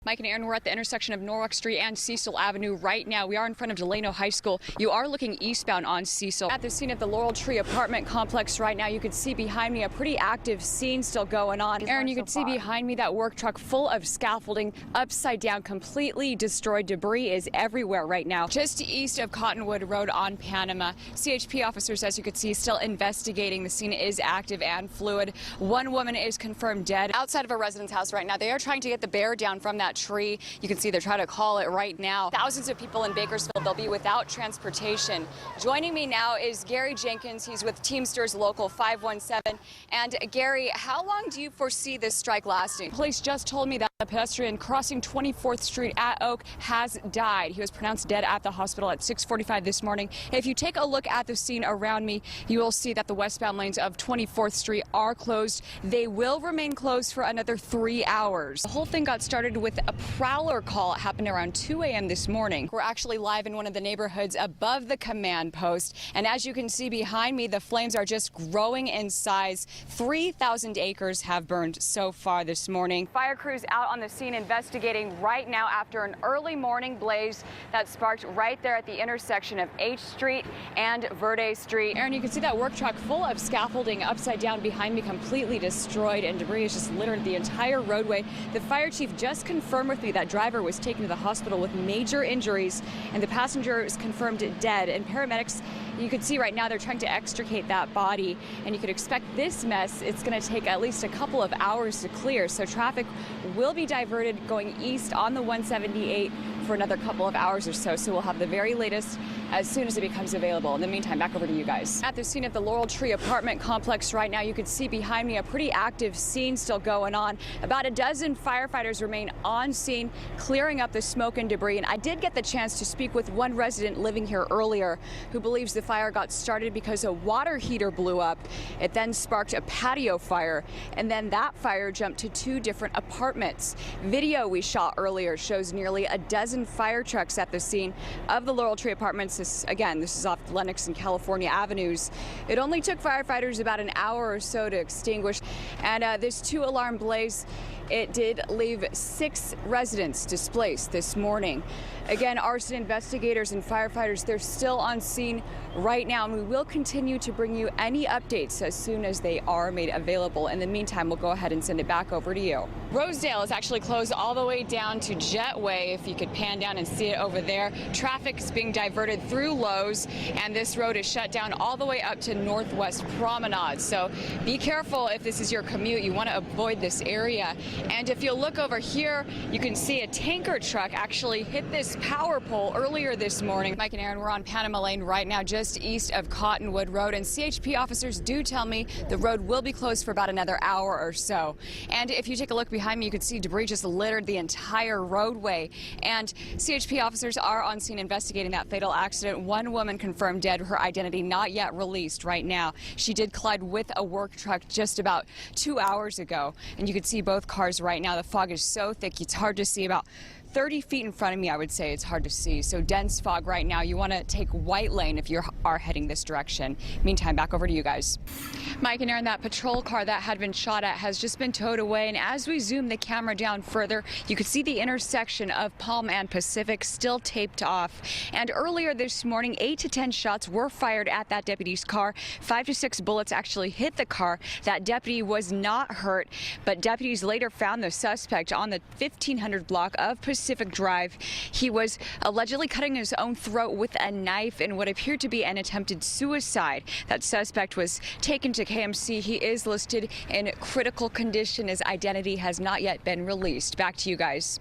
Mike and Aaron, we're at the intersection of Norwalk Street and Cecil Avenue right now. We are in front of Delano High School. You are looking eastbound on Cecil. At the scene of the Laurel Tree apartment complex right now, you can see behind me a pretty active scene still going on. Aaron, you can see behind me that work truck full of scaffolding, upside down, completely destroyed. Debris is everywhere right now. Just east of Cottonwood Road on Panama. CHP officers, as you can see, still investigating. The scene is active and fluid. One woman is confirmed dead outside of a residence house right now. They are trying to get the bear down from that tree. You can see they're trying to call it right now. Thousands of people in Bakersfield, they'll be without transportation. Joining me now is Gary Jenkins. He's with Teamsters Local 517. And Gary, how long do you foresee this strike lasting? Police just told me that a pedestrian crossing 24th Street at Oak has died. He was pronounced dead at the hospital at 6:45 this morning. If you take a look at the scene around me, you will see that the westbound lanes of 24th Street are closed. They will remain closed for another 3 hours. The whole thing got started with a prowler call. It happened around 2 a.m. this morning. We're actually live in one of the neighborhoods above the command post. And as you can see behind me, the flames are just growing in size. 3,000 acres have burned so far this morning. Fire crews out on the scene investigating right now after an early morning blaze that sparked right there at the intersection of H Street and Verde Street. Aaron, you can see that work truck full of scaffolding upside down behind me, completely destroyed, and debris has just littered the entire roadway. The fire chief just confirmed with me that driver was taken to the hospital with major injuries, and the passenger is confirmed dead. And paramedics, you can see right now, they're trying to extricate that body, and you could expect this mess. It's going to take at least a couple of hours to clear, so traffic will be diverted going east on the 178 for another couple of hours or so. So we'll have the very latest as soon as it becomes available. In the meantime, back over to you guys. At the scene of the Laurel Tree apartment complex right now, you can see behind me a pretty active scene still going on. About a dozen firefighters remain on scene, clearing up the smoke and debris. And I did get the chance to speak with one resident living here earlier who believes the fire got started because a water heater blew up. It then sparked a patio fire, and then that fire jumped to 2 different apartments. Video we shot earlier shows nearly a dozen fire trucks at the scene of the Laurel Tree apartments. This is off Lenox and California Avenues. It only took firefighters about an hour or so to extinguish, and this 2-alarm blaze, it did leave 6 residents displaced this morning. Again, arson investigators and firefighters, they're still on scene right now, and we will continue to bring you any updates as soon as they are made available. In the meantime, we'll go ahead and send it back over to you. Rosedale is actually closed all the way down to Jetway, if you could pan down and see it over there. Traffic is being diverted through Lowe's, and this road is shut down all the way up to Northwest Promenade. So be careful if this is your commute. You want to avoid this area. And if you look over here, you can see a tanker truck actually hit this power pole earlier this morning. Mike and Aaron, we're on Panama Lane right now, just east of Cottonwood Road, and CHP officers do tell me the road will be closed for about another hour or so. And if you take a look behind me, you can see debris just littered the entire roadway. And CHP officers are on scene investigating that fatal accident. One woman confirmed dead, her identity not yet released right now. She did collide with a work truck just about 2 hours ago, and you can see both cars right now. The fog is so thick, it's hard to see. About 30 feet in front of me, I would say it's hard to see. So dense fog right now. You want to take White Lane if you are heading this direction. Meantime, back over to you guys. Mike and Aaron, that patrol car that had been shot at has just been towed away. And as we zoom the camera down further, you could see the intersection of Palm and Pacific still taped off. And earlier this morning, 8 to 10 shots were fired at that deputy's car. 5 to 6 bullets actually hit the car. That deputy was not hurt, but deputies later found the suspect on the 1500 block of Pacific Drive. He was allegedly cutting his own throat with a knife in what appeared to be an attempted suicide. That suspect was taken to KMC. He is listed in critical condition. His identity has not yet been released. Back to you guys.